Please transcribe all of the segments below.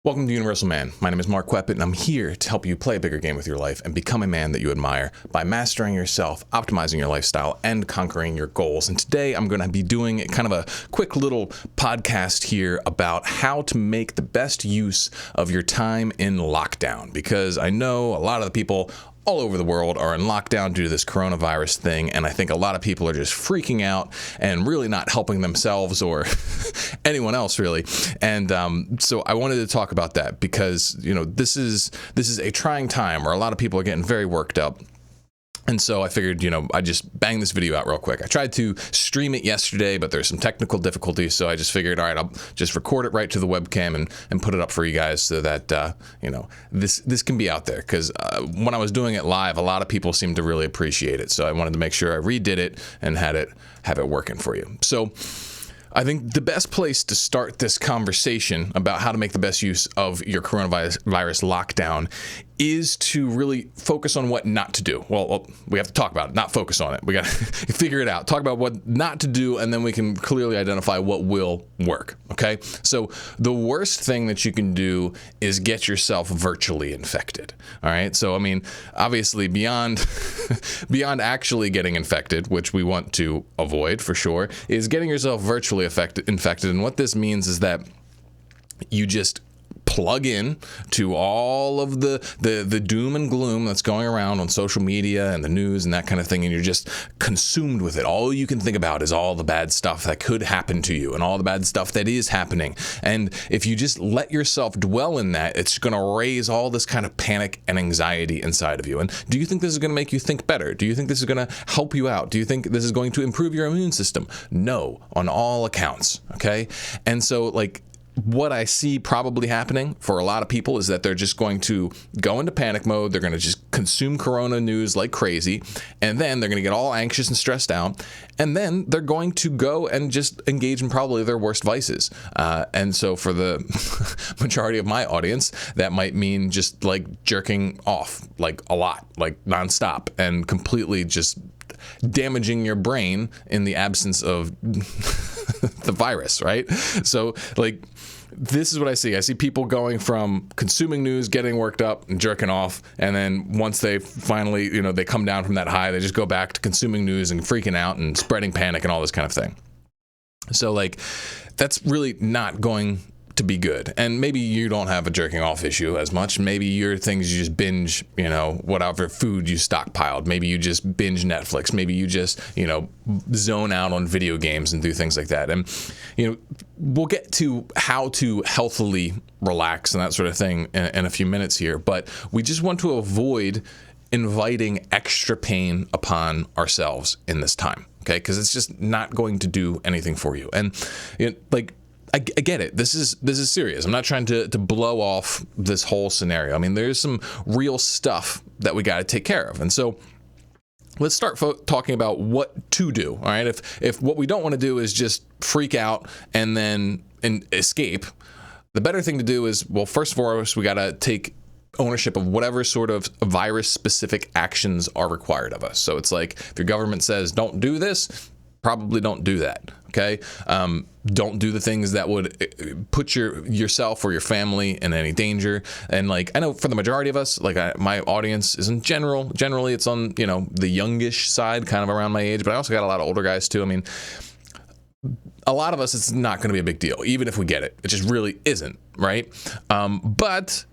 Welcome to Universal Man. My name is Mark Weppett, and I'm here to help you play a bigger game with your life and become a man that you admire by mastering yourself, optimizing your lifestyle, and conquering your goals. And today I'm going to be doing kind of a quick little podcast here about how to make the best use of your time in lockdown, because I know a lot of the people all over the world are in lockdown due to this coronavirus thing, and I think a lot of people are just freaking out and really not helping themselves or anyone else really. And so I wanted to talk about that because this is a trying time where a lot of people are getting very worked up. And so I figured, I just bang this video out real quick. I tried to stream it yesterday, but there's some technical difficulties. So I just figured, all right, I'll just record it right to the webcam and put it up for you guys so that, this can be out there. Because when I was doing it live, a lot of people seemed to really appreciate it. So I wanted to make sure I redid it and have it working for you. So I think the best place to start this conversation about how to make the best use of your coronavirus lockdown is to really focus on what not to do. Well, we have to talk about it, not focus on it. We got to figure it out. Talk about what not to do, and then we can clearly identify what will work, okay? So the worst thing that you can do is get yourself virtually infected, all right? So, I mean, obviously beyond actually getting infected, which we want to avoid for sure, is getting yourself virtually infected. And what this means is that you just plug in to all of the doom and gloom that's going around on social media and the news and that kind of thing, and you're just consumed with it. All you can think about is all the bad stuff that could happen to you and all the bad stuff that is happening. And if you just let yourself dwell in that, it's going to raise all this kind of panic and anxiety inside of you. And do you think this is going to make you think better? Do you think this is going to help you out? Do you think this is going to improve your immune system? No, on all accounts, okay? And so, what I see probably happening for a lot of people is that they're just going to go into panic mode. They're going to just consume corona news like crazy, and then they're going to get all anxious and stressed out, and then they're going to go and just engage in probably their worst vices. And so for the majority of my audience, that might mean just jerking off a lot, nonstop, and completely just damaging your brain in the absence of the virus, right? So this is what I see. I see people going from consuming news, getting worked up and jerking off, and then once they finally, they come down from that high, they just go back to consuming news and freaking out and spreading panic and all this kind of thing. So that's really not going to be good. And maybe you don't have a jerking off issue as much. Maybe your things, you just binge, whatever food you stockpiled. Maybe you just binge Netflix. Maybe you just, zone out on video games and do things like that. And, we'll get to how to healthily relax and that sort of thing in a few minutes here. But we just want to avoid inviting extra pain upon ourselves in this time, okay? Because it's just not going to do anything for you. And, I get it. This is serious. I'm not trying to blow off this whole scenario. I mean, there's some real stuff that we got to take care of. And so let's start talking about what to do. All right. If what we don't want to do is just freak out and then escape, the better thing to do is, well, first and foremost, we got to take ownership of whatever sort of virus-specific actions are required of us. So it's if your government says don't do this, probably don't do that. Okay. Don't do the things that would put yourself or your family in any danger. And I know for the majority of us, my audience is generally it's on, the youngish side, kind of around my age, but I also got a lot of older guys too. I mean, a lot of us, it's not going to be a big deal, even if we get it. It just really isn't. Right. But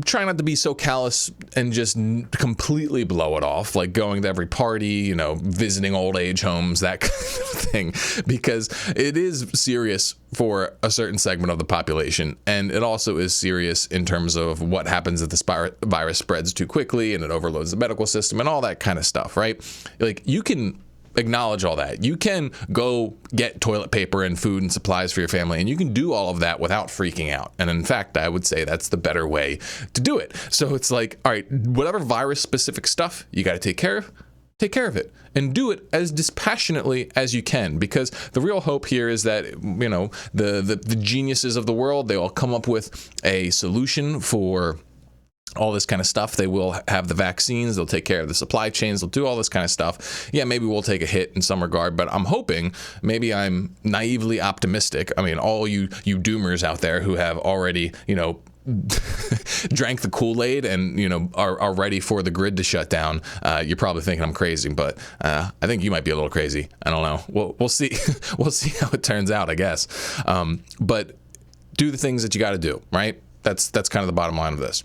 try not to be so callous and just completely blow it off, going to every party, visiting old age homes, that kind of thing, because it is serious for a certain segment of the population. And it also is serious in terms of what happens if the virus spreads too quickly and it overloads the medical system and all that kind of stuff, right? You can acknowledge all that. You can go get toilet paper and food and supplies for your family, and you can do all of that without freaking out. And in fact, I would say that's the better way to do it. So it's all right, whatever virus specific stuff you got to take care of it and do it as dispassionately as you can, because the real hope here is that, the geniuses of the world, they all come up with a solution for all this kind of stuff. They will have the vaccines, they'll take care of the supply chains, they'll do all this kind of stuff. Yeah, maybe we'll take a hit in some regard, but I'm hoping, maybe I'm naively optimistic. I mean, all you doomers out there who have already, drank the Kool-Aid and, are ready for the grid to shut down, you're probably thinking I'm crazy, but I think you might be a little crazy. I don't know. We'll see. We'll see how it turns out, I guess. But do the things that you got to do, right? That's kind of the bottom line of this.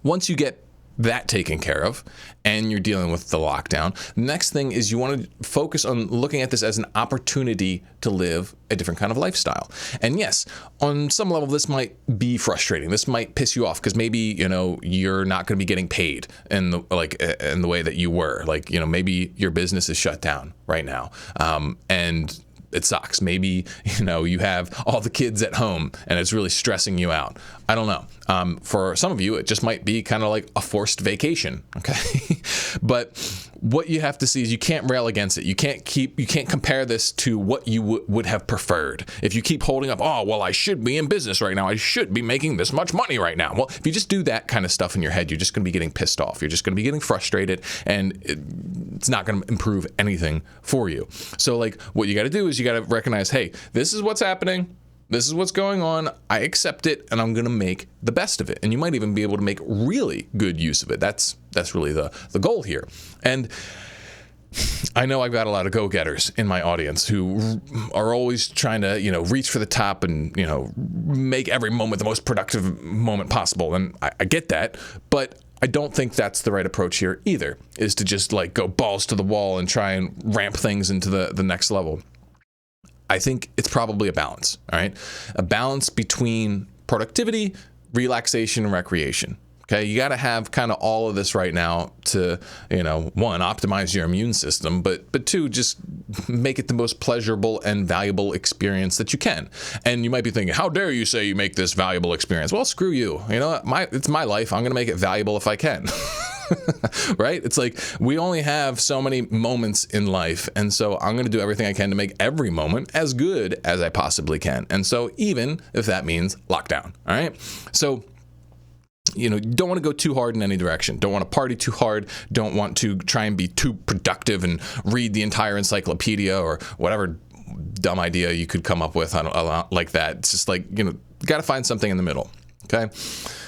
Once you get that taken care of and you're dealing with the lockdown, the next thing is you want to focus on looking at this as an opportunity to live a different kind of lifestyle. And yes, on some level, this might be frustrating. This might piss you off because maybe, you're not going to be getting paid in the way that you were. Maybe your business is shut down right now. And it sucks. Maybe, you have all the kids at home and it's really stressing you out. I don't know. For some of you, it just might be kind of like a forced vacation. Okay. But what you have to see is you can't rail against it. You can't compare this to what you would have preferred. If you keep holding up, oh, well, I should be in business right now. I should be making this much money right now. Well, if you just do that kind of stuff in your head, you're just going to be getting pissed off. You're just going to be getting frustrated, and it's not going to improve anything for you. So what you got to do is you got to recognize, hey, this is what's happening. This is what's going on. I accept it, and I'm going to make the best of it. And you might even be able to make really good use of it. That's really the goal here. And I know I've got a lot of go-getters in my audience who are always trying to, reach for the top and, make every moment the most productive moment possible. And I get that, but I don't think that's the right approach here either, is to just go balls to the wall and try and ramp things into the next level. I think it's probably a balance, all right? A balance between productivity, relaxation, and recreation. Okay, you got to have kind of all of this right now to, one, optimize your immune system, but two, just make it the most pleasurable and valuable experience that you can. And you might be thinking, how dare you say you make this valuable experience? Well, screw you. It's my life. I'm going to make it valuable if I can. Right? It's we only have so many moments in life. And so I'm going to do everything I can to make every moment as good as I possibly can. And so even if that means lockdown. All right. So, you don't want to go too hard in any direction. Don't want to party too hard. Don't want to try and be too productive and read the entire encyclopedia or whatever dumb idea you could come up with like that. It's just got to find something in the middle. Okay.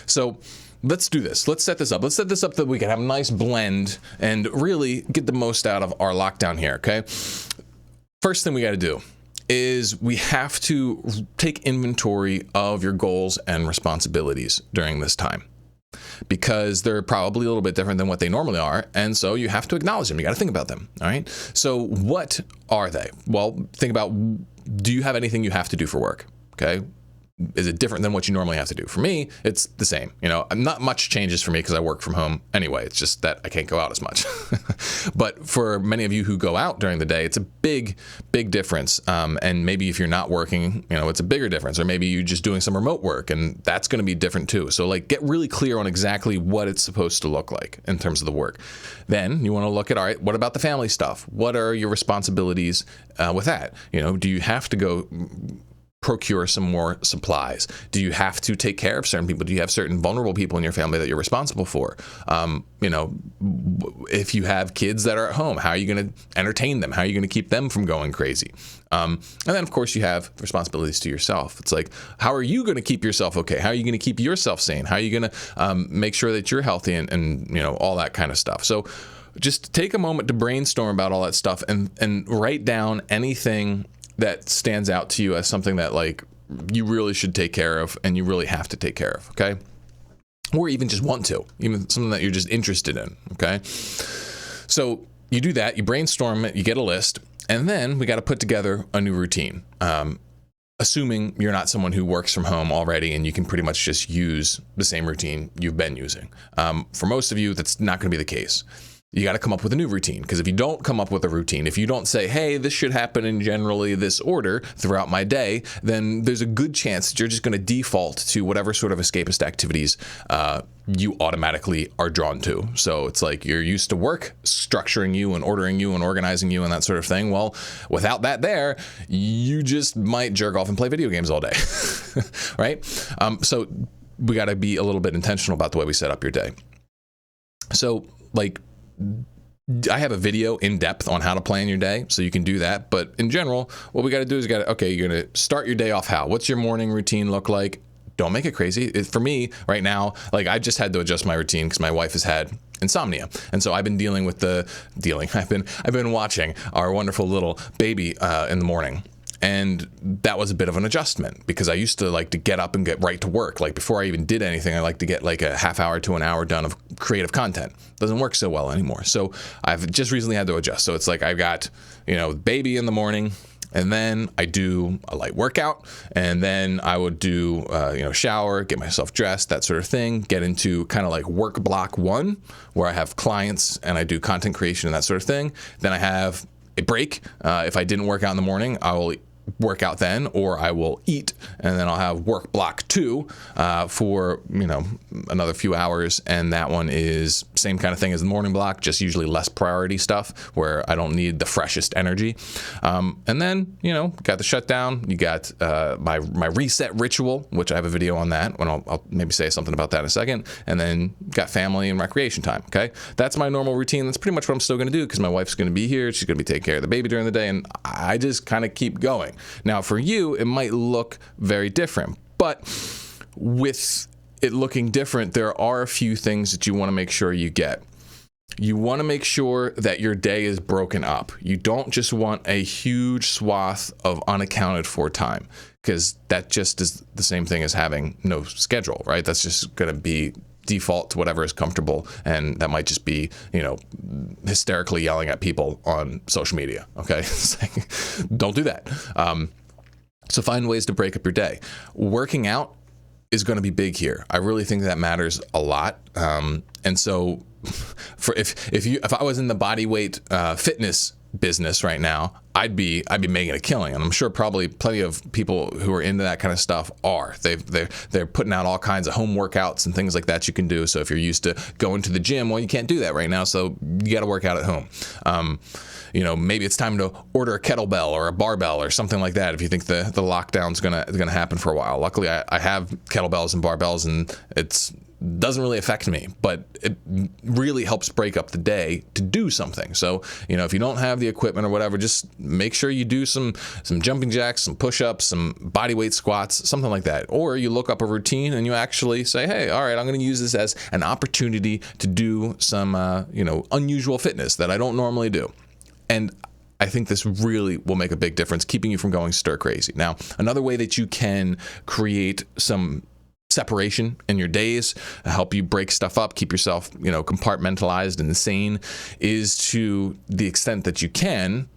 So let's do this. Let's set this up. Let's set this up that we can have a nice blend and really get the most out of our lockdown here, okay? First thing we got to do is we have to take inventory of your goals and responsibilities during this time, because they're probably a little bit different than what they normally are, and so you have to acknowledge them. You got to think about them, all right? So what are they? Well, think about, do you have anything you have to do for work, okay? Is it different than what you normally have to do? For me, it's the same. Not much changes for me because I work from home anyway. It's just that I can't go out as much. But for many of you who go out during the day, it's a big, big difference. And maybe if you're not working, it's a bigger difference. Or maybe you're just doing some remote work, and that's going to be different too. So get really clear on exactly what it's supposed to look like in terms of the work. Then you want to look at, all right, what about the family stuff? What are your responsibilities with that? Do you have to go procure some more supplies? Do you have to take care of certain people? Do you have certain vulnerable people in your family that you're responsible for? If you have kids that are at home, how are you going to entertain them? How are you going to keep them from going crazy? And then, of course, you have responsibilities to yourself. It's how are you going to keep yourself okay? How are you going to keep yourself sane? How are you going to make sure that you're healthy and all that kind of stuff? So just take a moment to brainstorm about all that stuff and write down anything that stands out to you as something that you really should take care of and you really have to take care of, okay? Or even just want to, even something that you're just interested in, okay? So you do that, you brainstorm it, you get a list, and then we got to put together a new routine. Assuming you're not someone who works from home already and you can pretty much just use the same routine you've been using. For most of you, that's not going to be the case. You got to come up with a new routine, because if you don't come up with a routine, if you don't say, hey, this should happen in generally this order throughout my day, then there's a good chance that you're just going to default to whatever sort of escapist activities you automatically are drawn to. So it's you're used to work structuring you and ordering you and organizing you and that sort of thing. Well, without that there, you just might jerk off and play video games all day, right? So we got to be a little bit intentional about the way we set up your day. So I have a video in depth on how to plan your day, so you can do that. But in general, what we got to do is you're going to start your day off how? What's your morning routine look like? don't make it crazy. For me right now, like I just had to adjust my routine because my wife has had insomnia, and so I've been dealing with I've been watching our wonderful little baby in the morning. And that was a bit of an adjustment because I used to like to get up and get right to work. Like before I even did anything, I like to get like a half hour to an hour done of creative content. Doesn't work so well anymore. So I've just recently had to adjust. So it's like I've got, baby in the morning, and then I do a light workout, and then I would do, shower, get myself dressed, that sort of thing, get into kind of like work block 1, where I have clients and I do content creation and that sort of thing. Then I have a break. If I didn't work out in the morning, I will work out then, or I will eat, and then I'll have work block 2 for another few hours, and that one is same kind of thing as the morning block, just usually less priority stuff where I don't need the freshest energy. And then got the shutdown. You got my reset ritual, which I have a video on that when I'll maybe say something about that in a second. And then got family and recreation time. Okay, that's my normal routine. That's pretty much what I'm still going to do because my wife's going to be here. She's going to be taking care of the baby during the day, and I just kind of keep going. Now, for you, it might look very different, but with it looking different, there are a few things that you want to make sure you get. You want to make sure that your day is broken up. You don't just want a huge swath of unaccounted for time, because that just is the same thing as having no schedule, right? That's just going to be default to whatever is comfortable, and that might just be hysterically yelling at people on social media. Okay, don't do that. So find ways to break up your day. Working out is going to be big here. I really think that matters a lot. And so if I was in the body weight fitness business right now, I'd be making a killing, and I'm sure probably plenty of people who are into that kind of stuff are. They're putting out all kinds of home workouts and things like that you can do. So if you're used to going to the gym, well, you can't do that right now, so you got to work out at home. Maybe it's time to order a kettlebell or a barbell or something like that if you think the lockdown's gonna happen for a while. Luckily, I have kettlebells and barbells, and it doesn't really affect me, but it really helps break up the day to do something. So, if you don't have the equipment or whatever, just make sure you do some jumping jacks, some push-ups, some body weight squats, something like that. Or you look up a routine and you actually say, hey, all right, I'm going to use this as an opportunity to do some, unusual fitness that I don't normally do. And I think this really will make a big difference, keeping you from going stir crazy. Now, another way that you can create some separation in your days, help you break stuff up, keep yourself, compartmentalized and sane, is to the extent that you can,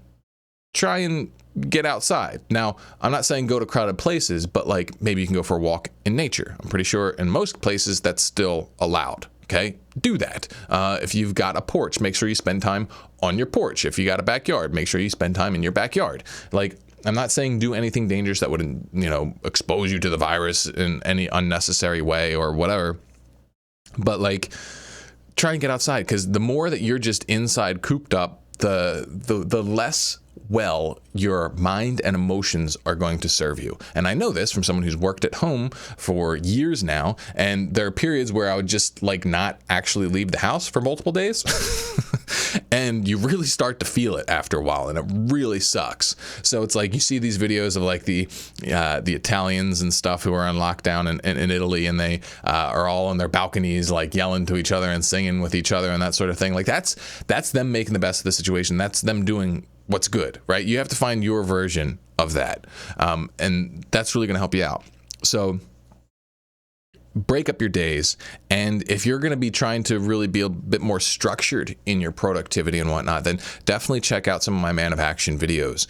try and get outside. Now, I'm not saying go to crowded places, but like maybe you can go for a walk in nature. I'm pretty sure in most places that's still allowed. Okay, do that. If you've got a porch, make sure you spend time on your porch. If you got a backyard, make sure you spend time in your backyard. Like, I'm not saying do anything dangerous that would, expose you to the virus in any unnecessary way or whatever. But like, try and get outside, because the more that you're just inside cooped up, the less well your mind and emotions are going to serve you. And I know this from someone who's worked at home for years now, and there are periods where I would just like not actually leave the house for multiple days. And you really start to feel it after a while, and it really sucks. So it's like you see these videos of like the Italians and stuff who are on lockdown in Italy, and they are all on their balconies like yelling to each other and singing with each other and that sort of thing. Like that's them making the best of the situation. That's them doing what's good, right? You have to find your version of that, and that's really going to help you out. So break up your days, and if you're going to be trying to really be a bit more structured in your productivity and whatnot, then definitely check out some of my Man of Action videos.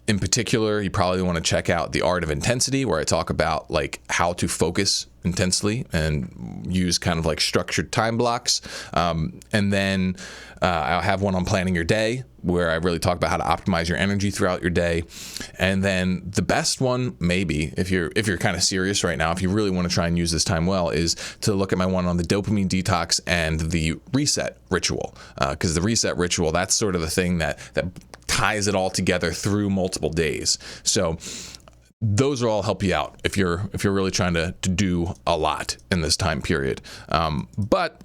In particular, you probably want to check out The Art of Intensity, where I talk about like how to focus intensely and use kind of like structured time blocks. And then I'll have one on planning your day, where I really talk about how to optimize your energy throughout your day. And then the best one, maybe, if you're kind of serious right now, if you really want to try and use this time well, is to look at my one on the dopamine detox and the reset ritual. Because the reset ritual, that's sort of the thing that ties it all together through multiple days. So those will all help you out if you're really trying to do a lot in this time period. But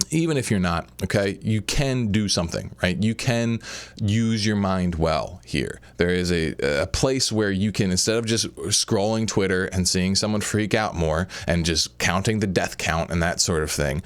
even if you're not, okay, you can do something, right? You can use your mind well here. There is a place where you can, instead of just scrolling Twitter and seeing someone freak out more and just counting the death count and that sort of thing,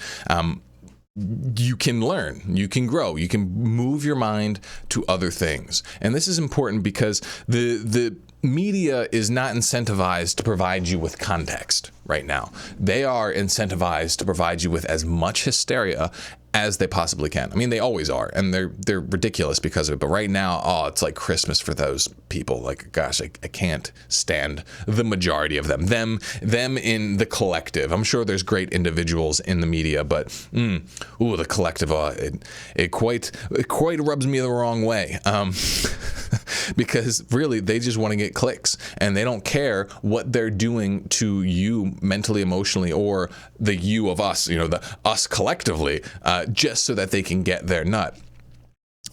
you can learn, you can grow, you can move your mind to other things. And this is important because the media is not incentivized to provide you with context right now. They are incentivized to provide you with as much hysteria as they possibly can. I mean, they always are, and they're ridiculous because of it. But right now, it's like Christmas for those people. Like, gosh, I can't stand the majority of them. Them in the collective. I'm sure there's great individuals in the media, but the collective, it quite rubs me the wrong way. Because really, they just want to get clicks, and they don't care what they're doing to you mentally, emotionally, or the you of us, the us collectively, just so that they can get their nut.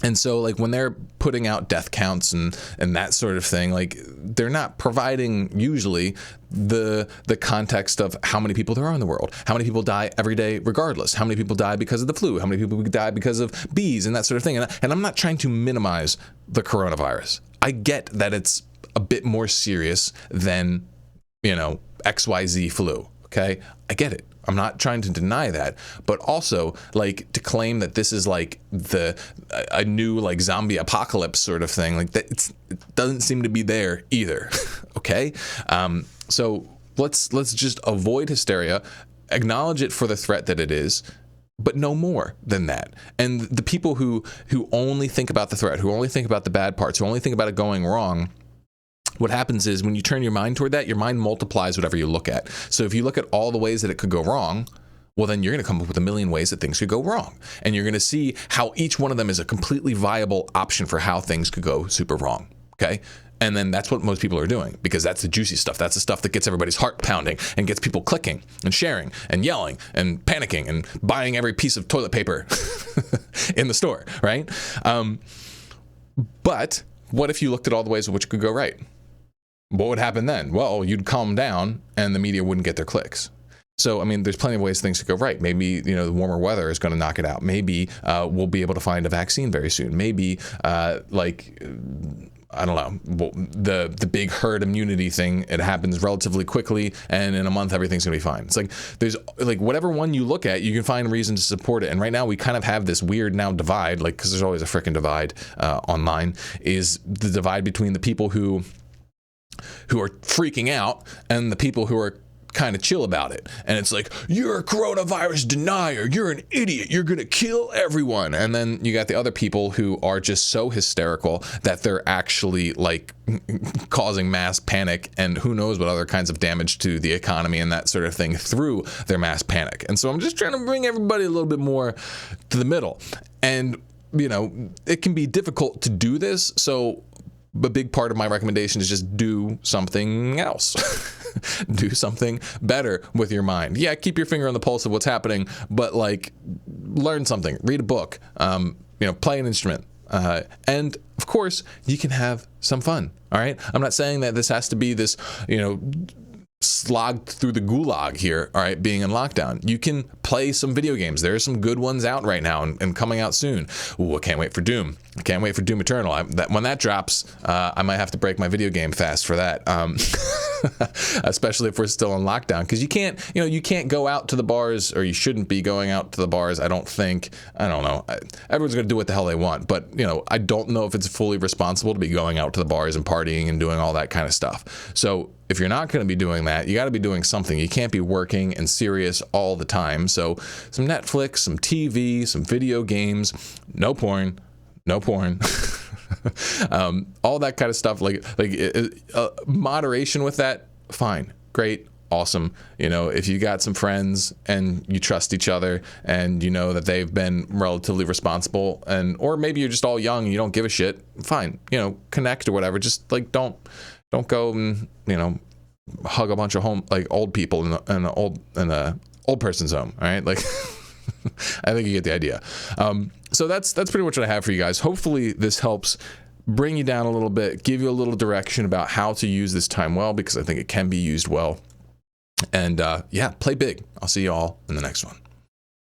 And so, like, when they're putting out death counts and that sort of thing, like, they're not providing usually the context of how many people there are in the world, how many people die every day regardless, how many people die because of the flu, how many people die because of bees and that sort of thing. And I'm not trying to minimize the coronavirus. I get that it's a bit more serious than, XYZ flu. Okay, I get it. I'm not trying to deny that, but also, like, to claim that this is like a new, like, zombie apocalypse sort of thing, like, that it doesn't seem to be there either. Okay, so let's just avoid hysteria, acknowledge it for the threat that it is, but no more than that. And the people who only think about the threat, who only think about the bad parts, who only think about it going wrong, what happens is when you turn your mind toward that, your mind multiplies whatever you look at. So if you look at all the ways that it could go wrong, well, then you're going to come up with a million ways that things could go wrong. And you're going to see how each one of them is a completely viable option for how things could go super wrong. Okay? And then that's what most people are doing, because that's the juicy stuff. That's the stuff that gets everybody's heart pounding and gets people clicking and sharing and yelling and panicking and buying every piece of toilet paper in the store, right? But what if you looked at all the ways in which it could go right? What would happen then? Well, you'd calm down and the media wouldn't get their clicks. So, I mean, there's plenty of ways things could go right. Maybe, the warmer weather is going to knock it out. Maybe we'll be able to find a vaccine very soon. Maybe, I don't know, the big herd immunity thing, it happens relatively quickly, and in a month, everything's going to be fine. It's like, there's, like, whatever one you look at, you can find reason to support it. And right now, we kind of have this weird now divide, like, because there's always a freaking divide online, is the divide between the people who are freaking out and the people who are kind of chill about it. And it's like, you're a coronavirus denier, you're an idiot, you're gonna kill everyone. And then you got the other people who are just so hysterical that they're actually, like, causing mass panic and who knows what other kinds of damage to the economy and that sort of thing through their mass panic. And so I'm just trying to bring everybody a little bit more to the middle. And it can be difficult to do this, so a big part of my recommendation is just do something else. Do something better with your mind. Yeah, keep your finger on the pulse of what's happening, but, like, learn something, read a book, play an instrument. And of course, you can have some fun. All right. I'm not saying that this has to be this, slogged through the gulag here, all right, being in lockdown. You can play some video games. There are some good ones out right now and coming out soon. Ooh, I can't wait for Doom. I can't wait for Doom Eternal. When that drops, I might have to break my video game fast for that. Especially if we're still in lockdown, because you can't go out to the bars, or you shouldn't be going out to the bars. I don't know. Everyone's going to do what the hell they want, but I don't know if it's fully responsible to be going out to the bars and partying and doing all that kind of stuff. So if you're not going to be doing that, you got to be doing something. You can't be working and serious all the time. So some Netflix, some TV, some video games, no porn, all that kind of stuff. Like moderation with that, fine, great, awesome. If you got some friends and you trust each other and you know that they've been relatively responsible, or maybe you're just all young and you don't give a shit, fine, connect or whatever. Just, like, don't go and hug a bunch of old people in a old person's home. All right, like. I think you get the idea. So that's pretty much what I have for you guys. Hopefully this helps bring you down a little bit, give you a little direction about how to use this time well, because I think it can be used well. And play big. I'll see you all in the next one.